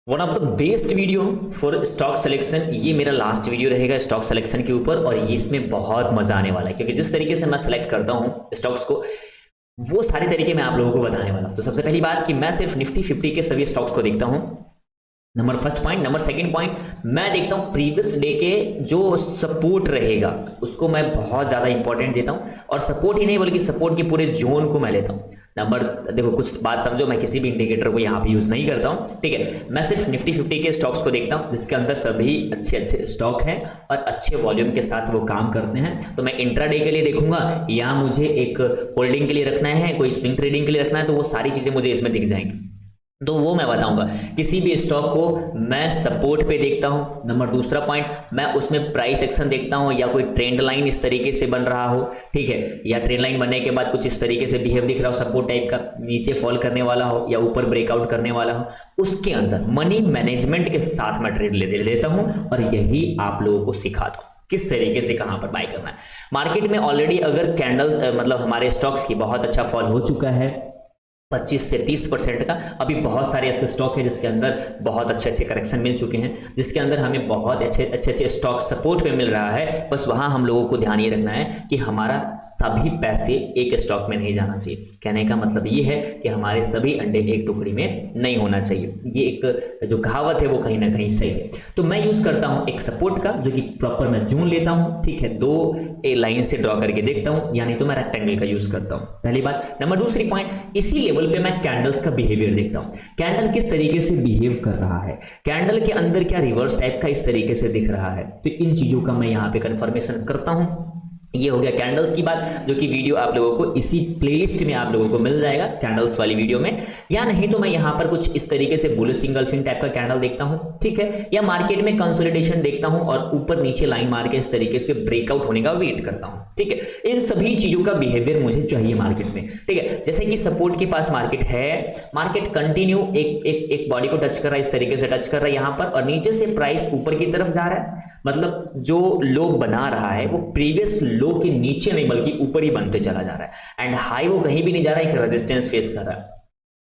One of the best video for stock selection. ये मेरा last video रहेगा stock selection के ऊपर और ये इसमें बहुत मजा आने वाला है क्योंकि जिस तरीके से मैं सेलेक्ट करता हूँ स्टॉक्स को वो सारे तरीके मैं आप लोगों को बताने वाला हूँ। तो सबसे पहली बात कि मैं सिर्फ निफ्टी 50 के सभी स्टॉक्स को देखता हूँ, number first point. Number second point, मैं देखता हूँ प्रीवियस डे के जो सपोर्ट रहेगा उसको मैं बहुत ज़्यादा इंपॉर्टेंट देता हूँ और सपोर्ट ही नहीं बल्कि सपोर्ट के पूरे जोन को मैं लेता हूँ। नंबर देखो कुछ बात समझो, मैं किसी भी इंडिकेटर को यहाँ पे यूज़ नहीं करता हूँ, ठीक है। मैं सिर्फ निफ्टी 50 के स्टॉक्स को देखता हूँ जिसके अंदर सभी अच्छे अच्छे स्टॉक हैं और अच्छे वॉल्यूम के साथ वो काम करते हैं। तो मैं इंट्राडे के लिए देखूंगा या मुझे एक होल्डिंग के लिए रखना है, कोई स्विंग ट्रेडिंग के लिए रखना है, तो वो सारी चीज़ें मुझे इसमें दिख जाएंगी, तो वो मैं बताऊंगा। किसी भी स्टॉक को मैं सपोर्ट पे देखता हूं। नंबर दूसरा पॉइंट, मैं उसमें प्राइस एक्शन देखता हूं या कोई ट्रेंड लाइन इस तरीके से बन रहा हो, ठीक है, या ट्रेंड लाइन बनने के बाद कुछ इस तरीके से बिहेव दिख रहा हो, सपोर्ट टाइप का, नीचे फॉल करने वाला हो या ऊपर ब्रेकआउट करने वाला हो, उसके अंदर मनी मैनेजमेंट के साथ मैं ट्रेड लेता हूं और यही आप लोगों को सिखाता हूं किस तरीके से कहां पर बाय करना है। मार्केट में ऑलरेडी अगर कैंडल्स मतलब हमारे स्टॉक्स की बहुत अच्छा फॉल हो चुका है 25 से 30% का। अभी बहुत सारे ऐसे स्टॉक हैं जिसके अंदर बहुत अच्छे अच्छे करेक्शन मिल चुके हैं, जिसके अंदर हमें बहुत अच्छे स्टॉक सपोर्ट पे मिल रहा है। बस वहां हम लोगों को ध्यान ये रखना है कि हमारा सभी पैसे एक स्टॉक में नहीं जाना चाहिए। कहने का मतलब ये है कि हमारे सभी अंडे एक टुकड़ी में नहीं होना चाहिए। ये एक जो कहावत है वो कहीं ना कहीं सही है। तो मैं यूज करता हूं एक सपोर्ट का जो कि प्रॉपर मैं जून लेता हूं, ठीक है, दो लाइन से ड्रॉ करके देखता हूं, यानी तो मैं रेक्टेंगल का यूज करता हूं, पहली बात। नंबर दूसरी पॉइंट, इसी लेवल पे मैं कैंडल्स का बिहेवियर देखता हूं, कैंडल किस तरीके से बिहेव कर रहा है, कैंडल के अंदर क्या रिवर्स टाइप का इस तरीके से दिख रहा है। तो इन चीजों का मैं यहां पे कंफर्मेशन करता हूं। ये हो गया कैंडल्स की बात, जो कि वीडियो आप लोगों को इसी प्लेलिस्ट में आप लोगों को मिल जाएगा कैंडल्स वाली वीडियो में, या नहीं तो मैं यहां पर कुछ इस तरीके से बुलिश इंगल्फिंग टाइप का कैंडल देखता हूं, ठीक है, या मार्केट में कंसोलिडेशन देखता हूं और ऊपर नीचे लाइन मार के इस तरीके से ब्रेकआउट होने का वेट करता हूं, ठीक है। इन सभी चीजों का बिहेवियर मुझे चाहिए मार्केट में, ठीक है। जैसे कि सपोर्ट के पास मार्केट है, मार्केट कंटिन्यू एक बॉडी को टच कर रहा है, इस तरीके से टच कर रहा है यहां पर, और नीचे से प्राइस ऊपर की तरफ जा रहा है, मतलब जो लो बना रहा है वो प्रीवियस लो के नीचे नहीं बल्कि ऊपर ही बनते चला जा रहा है, एंड हाई वो कहीं भी नहीं जा रहा है, एक रेजिस्टेंस फेस कर रहा है।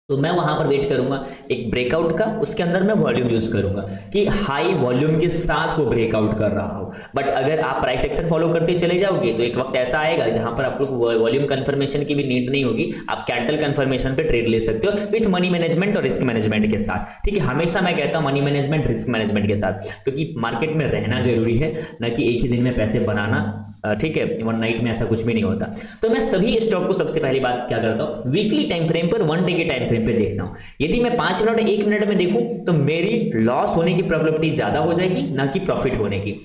तो मैं वहां पर वेट करूंगा एक ब्रेकआउट का, उसके अंदर मैं वॉल्यूम यूज करूंगा कि हाई वॉल्यूम के साथ वो ब्रेकआउट कर रहा हो। बट अगर आप प्राइस एक्शन फॉलो करते चले जाओगे तो एक वक्त ऐसा आएगा जहां पर आप लोग वॉल्यूम कंफर्मेशन की भी नीड नहीं होगी, आप कैंडल कंफर्मेशन पे ट्रेड ले सकते हो विथ मनी मैनेजमेंट और रिस्क मैनेजमेंट के साथ, ठीक है। हमेशा मैं कहता हूं मनी मैनेजमेंट रिस्क मैनेजमेंट के साथ, क्योंकि मार्केट में रहना जरूरी है, न कि एक ही दिन में पैसे बनाना, ठीक है, वन नाइट में ऐसा कुछ भी नहीं होता। तो मैं सभी स्टॉक को सबसे पहली बात क्या करता हूं, वीकली टाइम फ्रेम पर, वन डे के टाइम फ्रेम पे देखता हूं। यदि मैं 5 मिनट 1 मिनट में देखूं तो मेरी लॉस होने की प्रोबेबिलिटी ज्यादा हो जाएगी ना कि प्रॉफिट होने की।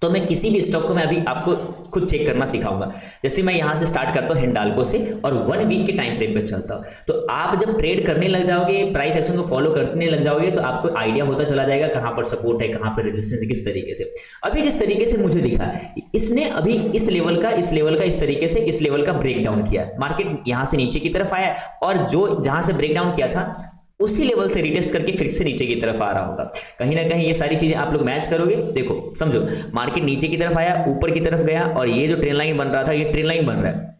तो मैं किसी भी स्टॉक को मैं अभी आपको खुद चेक करना सिखाऊंगा। जैसे मैं यहां से स्टार्ट करता हूं हिंडाल्को से और 1 वीक के टाइम फ्रेम पे चलता हूं। तो आप जब ट्रेड करने लग जाओगे, प्राइस एक्शन को फॉलो करने लग जाओगे, तो आपको आइडिया होता चला जाएगा कहां पर सपोर्ट है, कहां पर रेजिस्टेंस, किस तरीके से। अभी जिस तरीके से मुझे दिखा, इसने अभी इस लेवल का इस तरीके से इस लेवल का ब्रेक डाउन किया, मार्केट यहां से नीचे की तरफ आया और जो जहां से ब्रेक डाउन किया था उसी लेवल से रिटेस्ट करके फिर से नीचे की तरफ आ रहा होगा। कहीं ना कहीं ये सारी चीजें आप लोग मैच करोगे। देखो समझो, मार्केट नीचे की तरफ आया, ऊपर की तरफ गया और ये जो ट्रेन लाइन बन रहा था, ये ट्रेन लाइन बन रहा है,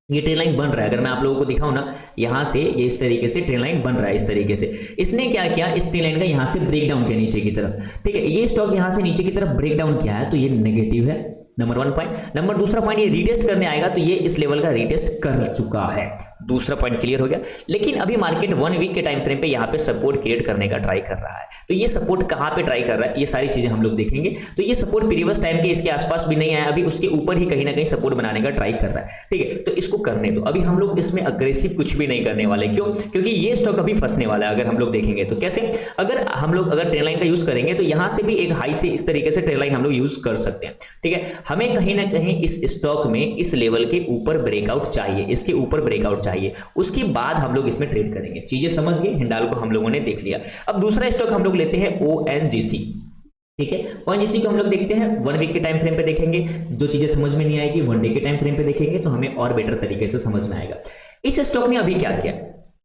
ये ट्रेन लाइन बन रहा है। अगर मैं आप लोगों को दिखाऊं ना, यहां से ये इस तरीके से ट्रेन लाइन बन रहा है, इस तरीके से। इसने क्या किया, इस ट्रेन लाइन का यहां से ब्रेक डाउन किया नीचे की तरफ, ठीक है। ये स्टॉक यहां से नीचे की तरफ ब्रेक डाउन किया है तो ये नेगेटिव है, नंबर 1 पॉइंट। नंबर दूसरा पॉइंट, ये रीटेस्ट करने आएगा तो ये इस लेवल का रीटेस्ट कर चुका है, दूसरा पॉइंट क्लियर हो गया। लेकिन अभी मार्केट 1 वीक के टाइम फ्रेम पे यहाँ पे सपोर्ट क्रिएट करने का ट्राई कर रहा है। तो ये सपोर्ट कहाँ पे ट्राई कर रहा है, ये सारी चीजें हम लोग देखेंगे। तो ये सपोर्ट प्रीवियस टाइम के इसके आसपास भी नहीं आया, अभी उसके ऊपर ही कहीं ना कहीं सपोर्ट बनाने का ट्राई कर रहा है, ठीक है। तो इसको करने दो, अभी हम लोग इसमें अग्रेसिव कुछ भी नहीं करने वाले। क्यों? क्योंकि ये स्टॉक अभी फंसने वाला है। अगर हम लोग देखेंगे तो कैसे, अगर हम लोग ट्रेन लाइन का यूज करेंगे तो यहां से भी एक हाई से इस तरीके से ट्रेन लाइन हम लोग यूज कर सकते हैं, ठीक है। हमें कहीं ना कहीं इस स्टॉक में इस लेवल के ऊपर ब्रेकआउट चाहिए, इसके ऊपर ब्रेकआउट चाहिए, उसके बाद हम लोग इसमें ट्रेड करेंगे। चीजें समझ गए, हिंडाल्को हम लोगों ने देख लिया। अब दूसरा स्टॉक हम लोग लेते हैं ONGC, ठीक है। ONGC को हम लोग देखते हैं 1 वीक के टाइम फ्रेम पे देखेंगे। जो चीजें समझ में नहीं आएगी 1 डे के टाइम फ्रेम पे देखेंगे तो हमें और बेटर तरीके से समझ में आएगा। इस स्टॉक ने अभी क्या किया,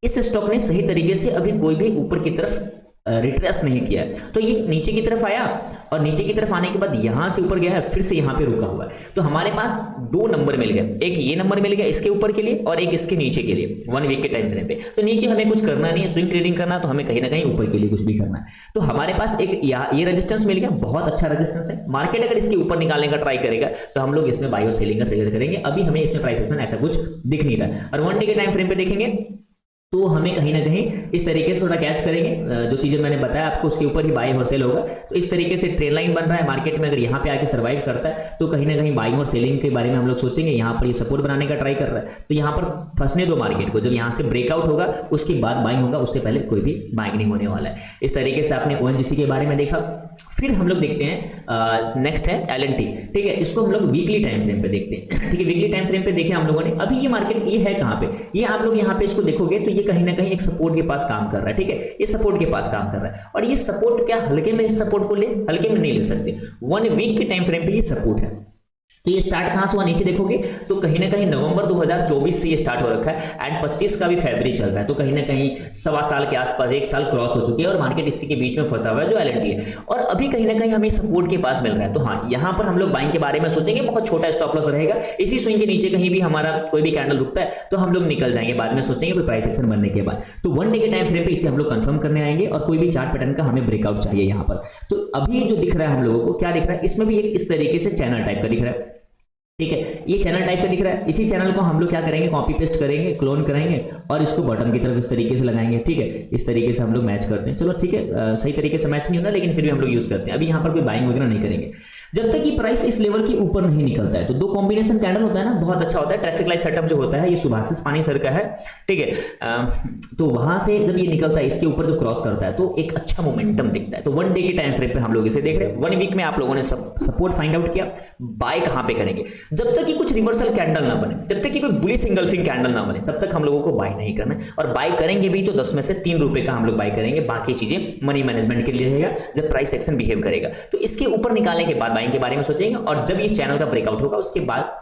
इस स्टॉक ने सही तरीके से अभी कोई भी ऊपर की तरफ रिट्रेस नहीं किया है, तो ये नीचे की तरफ आया और नीचे की तरफ आने के बाद यहां से ऊपर गया है, फिर से यहां पे रुका हुआ है। तो हमारे पास दो नंबर मिल गए, एक ये नंबर मिल गया इसके ऊपर के लिए और एक इसके नीचे के लिए 1 वीक के टाइम फ्रेम पे। तो नीचे हमें कुछ करना नहीं है, स्विंग ट्रेडिंग करना, तो हमें कहीं ना कहीं ऊपर के लिए कुछ भी करना है। तो हमारे पास एक ये रेजिस्टेंस मिल गया, बहुत अच्छा रेजिस्टेंस है। मार्केट अगर इसके ऊपर निकालने का ट्राई करेगा तो हम लोग इसमें बाई और सेलिंग का ट्रेड करेंगे। अभी हमें इसमें प्राइस एक्शन ऐसा कुछ दिख नहीं रहा। और 1 डे के टाइम फ्रेम पे देखेंगे तो हमें कहीं ना कहीं इस तरीके से थोड़ा कैच करेंगे, जो चीज़ें मैंने बताया आपको उसके ऊपर ही बाई और सेल होगा। तो इस तरीके से ट्रेंड लाइन बन रहा है मार्केट में। अगर यहाँ पे आके सर्वाइव करता है तो कहीं ना कहीं बाइंग और सेलिंग के बारे में हम लोग सोचेंगे। यहाँ पर ये सपोर्ट बनाने का ट्राई कर रहा है, तो यहाँ पर फंसने दो मार्केट को। जब यहाँ से ब्रेकआउट होगा उसके बाद बाइंग होगा, उससे पहले कोई भी बाइंग नहीं होने वाला है। इस तरीके से आपने ONGC के बारे में देखा। फिर हम लोग देखते हैं नेक्स्ट है LNT, ठीक है। इसको हम लोग वीकली टाइम फ्रेम पे देखते हैं, ठीक है। वीकली टाइम फ्रेम पे देखे हम लोगों ने। अभी ये मार्केट ये है कहाँ पे, ये आप लोग यहाँ पे इसको देखोगे तो ये कहीं ना कहीं एक सपोर्ट के पास काम कर रहा है, ठीक है। ये सपोर्ट के पास काम कर रहा है और ये सपोर्ट क्या हल्के में, इस सपोर्ट को ले हल्के में नहीं ले सकते। 1 वीक के टाइम फ्रेम पे ये सपोर्ट है। तो ये स्टार्ट कहां से हुआ, नीचे देखोगे तो कहीं ना कहीं नवंबर 2024 से ये स्टार्ट हो रखा है एंड 25 का भी फरवरी चल रहा है। तो कहीं ना कहीं 1.25 साल के आसपास, 1 साल क्रॉस हो चुकी है और मार्केट इसी के बीच में फंसा हुआ है जो LNT है। और अभी कहीं ना कहीं हमें सपोर्ट के पास मिल रहा है। तो हाँ, यहां पर हम लोग बाइंग के बारे में सोचेंगे, बहुत छोटा स्टॉप लॉस रहेगा। इसी स्विंग के नीचे कहीं भी हमारा कोई भी कैंडल रुकता है तो हम लोग निकल जाएंगे, बाद में सोचेंगे कोई प्राइस एक्शन बनने के बाद। तो 1 डे के टाइम फ्रेम पे इसे हम लोग कंफर्म करने आएंगे और कोई भी चार्ट पैटर्न का हमें ब्रेकआउट चाहिए यहाँ पर। तो अभी जो दिख रहा है हम लोगों को, क्या दिख रहा है, इसमें भी एक इस तरीके से चैनल टाइप का दिख रहा है, ठीक है। ये चैनल टाइप का दिख रहा है। इसी चैनल को हम लोग क्या करेंगे, कॉपी पेस्ट करेंगे, क्लोन करेंगे और इसको बॉटम की तरफ इस तरीके से लगाएंगे, ठीक है। इस तरीके से हम लोग मैच करते हैं। चलो ठीक है, सही तरीके से मैच नहीं होना लेकिन फिर भी हम लोग यूज करते हैं। अभी यहाँ पर कोई बाइंग वगैरह नहीं करेंगे जब तक कि प्राइस इस लेवल के ऊपर नहीं निकलता है। तो दो कॉम्बिनेशन कैंडल होता है ना, बहुत अच्छा होता है। ट्रैफिक लाइट सेटअप जो होता है ये सुभाषिस पानी सर का है, ठीक है। तो वहां से जब ये निकलता है, इसके ऊपर जब क्रॉस करता है तो एक अच्छा मोमेंटम दिखता है। तो 1 डे के टाइम फ्रेम पे हम लोग इसे देख रहे हैं। 1 वीक में आप लोगों ने सपोर्ट फाइंड आउट किया, बाय कहां पे करेंगे। जब तक कि कुछ रिवर्सल कैंडल ना बने, जब तक कि कोई बुलिश इंगल्फिंग कैंडल ना बने, तब तक हम लोगों को बाय नहीं करना है। और बाय करेंगे भी तो 10 में से 3 रुपए का हम लोग बाय करेंगे, बाकी चीजें मनी मैनेजमेंट के लिए रहेगा जब प्राइस एक्शन बिहेव करेगा। तो इसके ऊपर निकालने के बाद बाइंग के बारे में सोचेंगे और जब ये चैनल का ब्रेकआउट होगा उसके बाद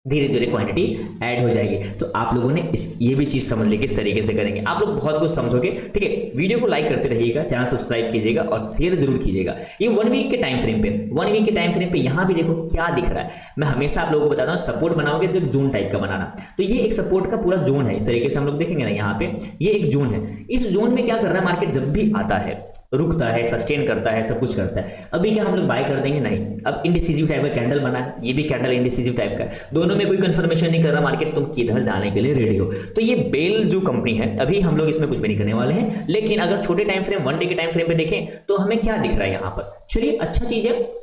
धीरे धीरे क्वांटिटी ऐड हो जाएगी। तो आप लोगों ने ये भी चीज समझ ली किस तरीके से करेंगे। आप लोग बहुत कुछ समझोगे, ठीक है। वीडियो को लाइक करते रहिएगा, चैनल सब्सक्राइब कीजिएगा और शेयर जरूर कीजिएगा। ये 1 वीक के टाइम फ्रेम पे, 1 वीक के टाइम फ्रेम पे यहां भी देखो क्या दिख रहा है। मैं हमेशा आप लोगों को बताता हूं, सपोर्ट बनाओगे तो एक जोन टाइप का बनाना। तो ये एक सपोर्ट का पूरा जोन है। इस तरीके से हम लोग देखेंगे ना, यहाँ पे ये एक जोन है। इस जोन में क्या कर रहा है मार्केट, जब भी आता है रुकता है, सस्टेन करता है, सब कुछ करता है। अभी क्या हम लोग बाय कर देंगे, नहीं। अब इंडिसिजिव टाइप का कैंडल बना है, ये भी कैंडल इंडिसिजिव टाइप का है। दोनों में कोई कंफर्मेशन नहीं कर रहा मार्केट तुम किधर जाने के लिए रेडी हो। तो ये बेल जो कंपनी है, अभी हम लोग इसमें कुछ भी नहीं करने वाले हैं। लेकिन अगर छोटे टाइम फ्रेम 1 डे के टाइम फ्रेम पे देखें तो हमें क्या दिख रहा है यहाँ पर, चलिए अच्छा चीज है,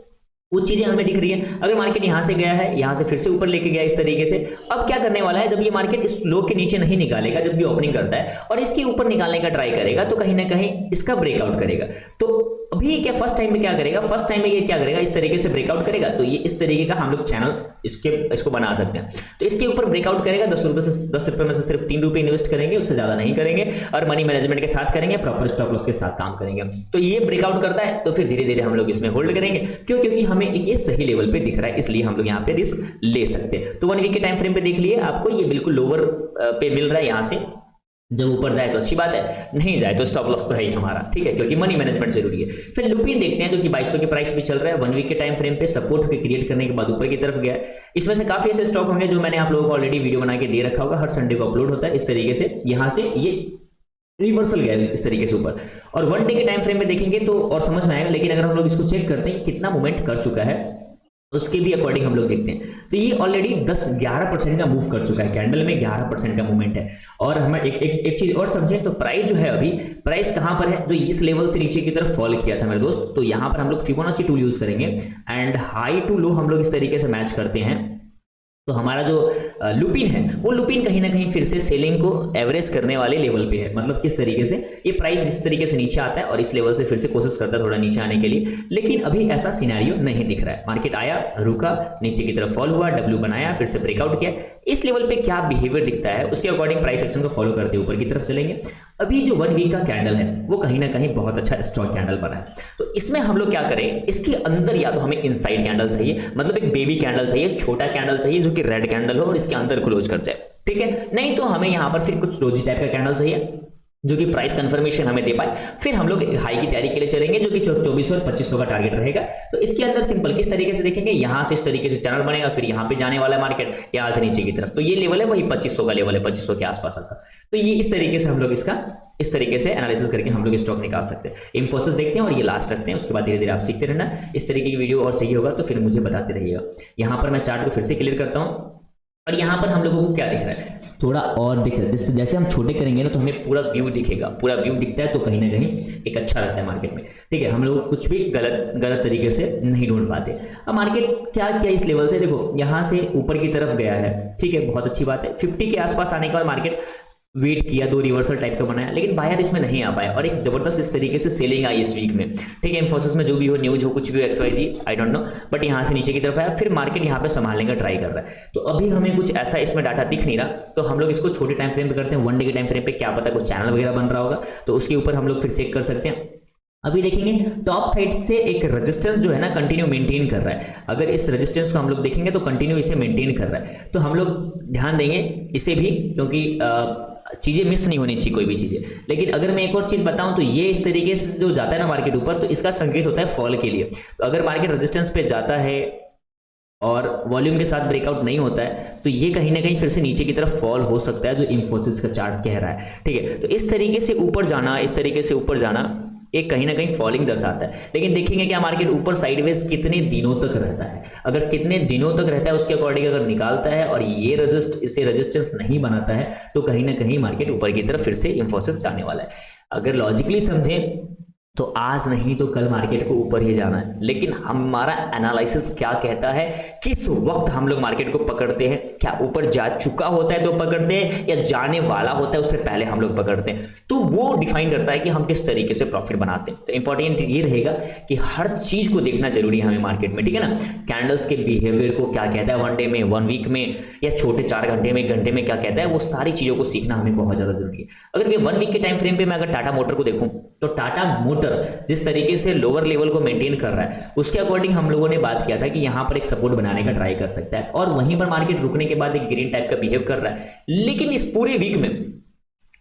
वो चीजें हमें दिख रही है। अगर मार्केट यहां से गया है, यहां से फिर से ऊपर लेके गया इस तरीके से, अब क्या करने वाला है, जब ये मार्केट इस लो के नीचे नहीं निकालेगा, जब भी ओपनिंग करता है और इसके ऊपर निकालने का ट्राई करेगा तो कहीं ना कहीं इसका ब्रेकआउट करेगा। तो अभी क्या फर्स्ट टाइम में क्या करेगा, फर्स्ट टाइम में ये क्या करेगा, इस तरीके से ब्रेकआउट करेगा। तो ये इस तरीके का हम लोग चैनल इसको बना सकते हैं। तो इसके ऊपर ब्रेकआउट करेगा, 10 रुपए में से सिर्फ 3 रुपए इन्वेस्ट करेंगे, उससे ज्यादा नहीं करेंगे और मनी मैनेजमेंट के साथ करेंगे, प्रॉपर स्टॉप लॉस के साथ काम करेंगे। तो ये ब्रेकआउट करता है तो फिर धीरे धीरे हम लोग इसमें होल्ड करेंगे। क्यों, क्योंकि हमें ये सही लेवल पे दिख रहा है, इसलिए हम लोग यहाँ पे रिस्क ले सकते हैं। तो 1 वीक के टाइम फ्रेम पे देख लिए आपको ये बिल्कुल लोअर पे मिल रहा है। यहाँ से जब ऊपर जाए तो अच्छी बात है, नहीं जाए तो स्टॉप लॉस तो है ही हमारा, ठीक है, क्योंकि मनी मैनेजमेंट जरूरी है। फिर लुपिन देखते हैं जो कि 2200 के प्राइस पे चल रहा है। 1 वीक के टाइम फ्रेम पे सपोर्ट पे क्रिएट करने के बाद ऊपर की तरफ गया है। इसमें से काफी ऐसे स्टॉक होंगे जो मैंने आप लोगों को ऑलरेडी वीडियो बना के दे रखा होगा, हर संडे को अपलोड होता है। इस तरीके से यहाँ से ये रिवर्सल गया इस तरीके से ऊपर, और 1 डे के टाइम फ्रेम में देखेंगे तो और समझ में आएगा। लेकिन अगर हम लोग इसको चेक करते हैं कितना मूवमेंट कर चुका है, उसके भी अकॉर्डिंग हम लोग देखते हैं तो ये ऑलरेडी 10-11% का मूव कर चुका है। कैंडल में 11% का मूवमेंट है। और हम एक चीज और समझें तो प्राइस जो है, अभी प्राइस कहां पर है, जो इस लेवल से नीचे की तरफ फॉल किया था मेरे दोस्त। तो यहां पर हम लोग फिबोनाची टूल यूज करेंगे एंड हाई टू लो हम लोग इस तरीके से मैच करते हैं। तो हमारा जो लुपिन है वो लुपिन कहीं ना कहीं फिर से सेलिंग को एवरेज करने वाले लेवल पे है। मतलब किस तरीके से ये प्राइस जिस तरीके से नीचे आता है और इस लेवल से फिर से कोशिश करता है थोड़ा नीचे आने के लिए, लेकिन अभी ऐसा सिनेरियो नहीं दिख रहा है। मार्केट आया, रुका, नीचे की तरफ फॉल हुआ, डब्ल्यू बनाया, फिर से ब्रेकआउट किया। इस लेवल पे क्या बिहेवियर दिखता है उसके अकॉर्डिंग प्राइस एक्शन को फॉलो करते ऊपर की तरफ चलेंगे। अभी जो 1 वीक का कैंडल है वो कहीं ना कहीं बहुत अच्छा स्ट्रॉन्ग कैंडल बना है। तो इसमें हम लोग क्या करें, इसके अंदर या तो हमें इनसाइड कैंडल चाहिए, मतलब एक बेबी कैंडल चाहिए, छोटा कैंडल चाहिए जो कि रेड कैंडल हो और इसके अंदर क्लोज कर जाए, ठीक है। नहीं तो हमें यहां पर फिर कुछ रोजी टाइप का कैंडल चाहिए जो कि प्राइस कंफर्मेशन हमें दे पाए, फिर हम लोग हाई की तैयारी के लिए चलेंगे जो कि 2400 और 2500 का टारगेट रहेगा। तो इसके अंदर सिंपल किस तरीके से देखेंगे, यहां से इस तरीके से चैनल बनेगा, फिर यहां पे जाने वाला मार्केट यहां से नीचे की तरफ, तो ये लेवल है वही 2500 का लेवल है, 2500 के आसपास का। तो ये इस तरीके से हम लोग इसका इस तरीके से एनालिसिस करके हम लोग स्टॉक निकाल सकते हैं। इंफोसिस देखते हैं और ये लास्ट रखते हैं, उसके बाद धीरे धीरे आप सीखते रहना। इस तरीके की वीडियो और चाहिए होगा तो फिर मुझे बताते रहिएगा। यहाँ पर मैं चार्ट को फिर से क्लियर करता हूँ और यहाँ पर हम लोगों को क्या दिख रहा है, थोड़ा और दिख रहा है। जैसे हम छोटे करेंगे ना तो हमें पूरा व्यू दिखेगा, पूरा व्यू दिखता है तो कहीं ना कहीं एक अच्छा रहता है मार्केट में, ठीक है। हम लोग कुछ भी गलत तरीके से नहीं ढूंढ पाते। अब मार्केट क्या किया इस लेवल से, देखो यहाँ से ऊपर की तरफ गया है, ठीक है, बहुत अच्छी बात है। 50 के आसपास आने के बाद मार्केट वेट किया, दो रिवर्सल टाइप का बनाया, लेकिन बायर इसमें नहीं आ पाया और एक जबरदस्त इस तरीके से सेलिंग आई इस वीक में, ठीक है। इंफोसिस में जो भी हो, न्यूज हो, कुछ भी हो, XYZ I don't know, but यहाँ से नीचे की तरफ आया, फिर मार्केट यहाँ पे संभालने का ट्राई कर रहा है। तो अभी हमें कुछ ऐसा इसमें डाटा दिख नहीं रहा, तो हम लोग इसको छोटे टाइम फ्रेम पे करते हैं। 1 डे के टाइम फ्रेम पे क्या पता कुछ चैनल वगैरह बन रहा होगा, तो उसके ऊपर हम लोग फिर चेक कर सकते हैं। अभी देखेंगे टॉप साइड से एक रेजिस्टेंस जो है ना कंटिन्यू मेंटेन कर रहा है। अगर इस रेजिस्टेंस को हम लोग देखेंगे तो कंटिन्यू इसे मेंटेन कर रहा है, तो हम लोग ध्यान देंगे इसे भी, क्योंकि चीजें मिस नहीं होनी चाहिए कोई भी चीजें। लेकिन अगर मैं एक और चीज बताऊं तो ये इस तरीके से जो जाता है ना मार्केट ऊपर, तो इसका संकेत होता है फॉल के लिए। तो अगर मार्केट रेजिस्टेंस पे जाता है और वॉल्यूम के साथ ब्रेकआउट नहीं होता है तो ये कहीं ना कहीं फिर से नीचे की तरफ फॉल हो सकता है, जो इंफोसिस का चार्ट कह रहा है, ठीक है। तो इस तरीके से ऊपर जाना, इस तरीके से ऊपर जाना एक कहीं ना कहीं फॉलिंग दर्शाता है। लेकिन देखेंगे क्या मार्केट ऊपर साइडवेज कितने दिनों तक रहता है। अगर कितने दिनों तक रहता है उसके अकॉर्डिंग अगर निकालता है और ये इसे रेजिस्टेंस नहीं बनाता है तो कहीं ना कहीं मार्केट ऊपर की तरफ फिर से इंफोसिस जाने वाला है। अगर लॉजिकली समझें तो आज नहीं तो कल मार्केट को ऊपर ही जाना है, लेकिन हमारा एनालिसिस क्या कहता है, किस वक्त हम लोग मार्केट को पकड़ते हैं, क्या ऊपर जा चुका होता है तो पकड़ते हैं या जाने वाला होता है उससे पहले हम लोग पकड़ते हैं, तो वो डिफाइन करता है कि हम किस तरीके से प्रॉफिट बनाते हैं। तो इंपॉर्टेंट ये रहेगा कि हर चीज को देखना जरूरी है हमें मार्केट में, ठीक है ना। कैंडल्स के बिहेवियर को क्या कहता है 1 डे में, 1 वीक में, या छोटे 4 घंटे में, 1 घंटे में क्या कहता है, वो सारी चीजों को सीखना हमें बहुत ज्यादा जरूरी है। अगर मैं 1 वीक के टाइम फ्रेम पे मैं अगर टाटा मोटर को देखूं तो टाटा मोटर जिस तरीके से लोअर लेवल को मेंटेन कर रहा है उसके अकॉर्डिंग हम लोगों ने बात किया था कि यहां पर एक सपोर्ट बनाने का ट्राई कर सकता है, और वहीं पर मार्केट रुकने के बाद एक ग्रीन टाइप का बिहेव कर रहा है। लेकिन इस पूरे वीक में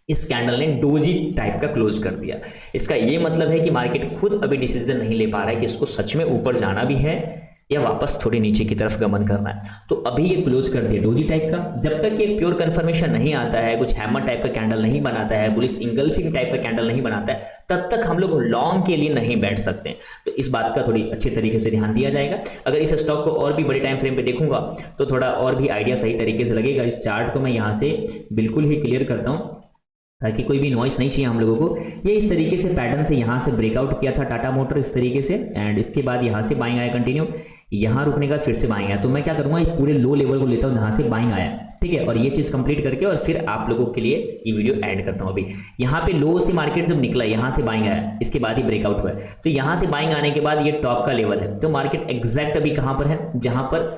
इस कैंडल ने डोजी टाइप का क्लोज कर दिया। इसका ये मतलब है कि मार्केट खुद अभी डिसीजन नहीं ले पा रहा है कि इसको सच में ऊपर जाना भी है या वापस थोड़ी नीचे की तरफ गमन करना है। तो अभी ये क्लोज कर दिया डोजी टाइप का। जब तक ये प्योर कंफर्मेशन नहीं आता है, कुछ हैमर टाइप का कैंडल नहीं बनाता है, बुलिश इंगल्फिंग टाइप का कैंडल नहीं बनाता है, तब तक हम लोग लॉन्ग के लिए नहीं बैठ सकते। तो इस बात का थोड़ी अच्छे तरीके से ध्यान दिया जाएगा। अगर इस स्टॉक को और भी बड़े टाइम फ्रेम पे देखूंगा तो थोड़ा और भी आइडिया सही तरीके से लगेगा। इस चार्ट को मैं यहाँ से बिल्कुल ही क्लियर करता हूँ ताकि कोई भी नॉइस नहीं चाहिए हम लोगों को। ये इस तरीके से पैटर्न से यहाँ से ब्रेकआउट किया था टाटा मोटर इस तरीके से, एंड इसके बाद यहाँ से बाइंग आया कंटिन्यू, यहाँ रुकने का फिर से बाइंग आया। तो मैं क्या करूँगा, ये पूरे लो लेवल को लेता हूँ जहाँ से बाइंग आया, ठीक है, और ये चीज़ कंप्लीट करके और फिर आप लोगों के लिए ये वीडियो ऐड करता हूँ। अभी यहाँ पे लो से मार्केट जब निकला, यहाँ से बाइंग आया, इसके बाद ही ब्रेकआउट हुआ है, तो यहाँ से बाइंग आने के बाद ये टॉप का लेवल है। तो मार्केट एग्जैक्ट अभी कहाँ पर है, जहाँ पर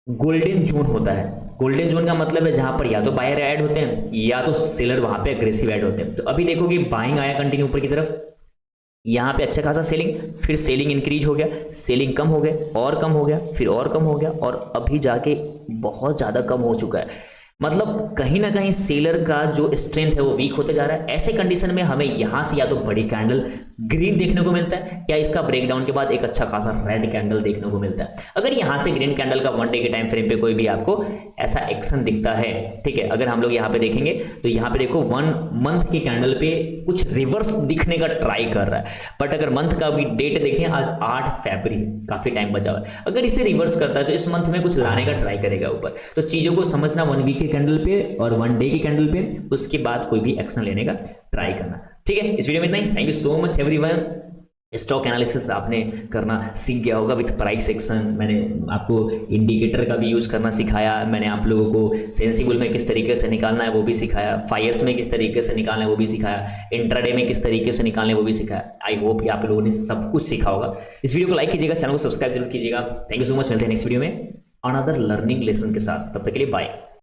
गोल्डन जोन होता है। गोल्डन जोन का मतलब है जहां पर या तो बायर ऐड होते हैं या तो सेलर वहां पे अग्रेसिव ऐड होते हैं। तो अभी देखो कि बाइंग आया कंटिन्यू ऊपर की तरफ, यहाँ पे अच्छा खासा सेलिंग, फिर सेलिंग इंक्रीज हो गया, सेलिंग कम हो गया और कम हो गया, फिर और कम हो गया, और अभी जाके बहुत ज़्यादा कम हो चुका है। मतलब कहीं ना कहीं सेलर का जो स्ट्रेंथ है वो वीक होते जा रहा है। ऐसे कंडीशन में हमें यहाँ से या तो बड़ी कैंडल ग्रीन देखने को मिलता है या इसका ब्रेकडाउन के बाद एक अच्छा खासा रेड कैंडल देखने को मिलता है। अगर यहाँ से ग्रीन कैंडल का 1 डे के टाइम फ्रेम पे कोई भी आपको ऐसा एक्शन दिखता है, ठीक है, अगर हम लोग यहाँ पे देखेंगे तो यहाँ पे देखो 1 मंथ की कैंडल पे कुछ रिवर्स दिखने का ट्राई कर रहा है, बट अगर मंथ का भी डेट देखें आज 8 फरवरी, काफी टाइम बचा हुआ है। अगर इसे रिवर्स करता है तो इस मंथ में कुछ लाने का ट्राई करेगा ऊपर। तो चीजों को समझना 1 वीक के कैंडल पे और 1 डे की कैंडल पे, उसके बाद कोई भी एक्शन लेने का ट्राई करना, ठीक है। इस वीडियो में इतना ही। Thank you so much everyone. Stock analysis आपने करना सीख गया होगा विथ प्राइस एक्शन। मैंने आपको इंडिकेटर का भी यूज करना सिखाया, मैंने आप लोगों को सेंसिबल में किस तरीके से निकालना है वो भी सिखाया, फायर्स में किस तरीके से निकालना है वो भी सिखाया, इंट्राडे में किस तरीके से निकालना है वो भी सिखाया। आई होप कि आप लोगों ने सब कुछ सीखा होगा। इस वीडियो को लाइक कीजिएगा, चैनल को सब्सक्राइब जरूर कीजिएगा। Thank you so much. मिलते हैं नेक्स्ट वीडियो में अनदर लर्निंग लेसन के साथ। तब तक के लिए बाय।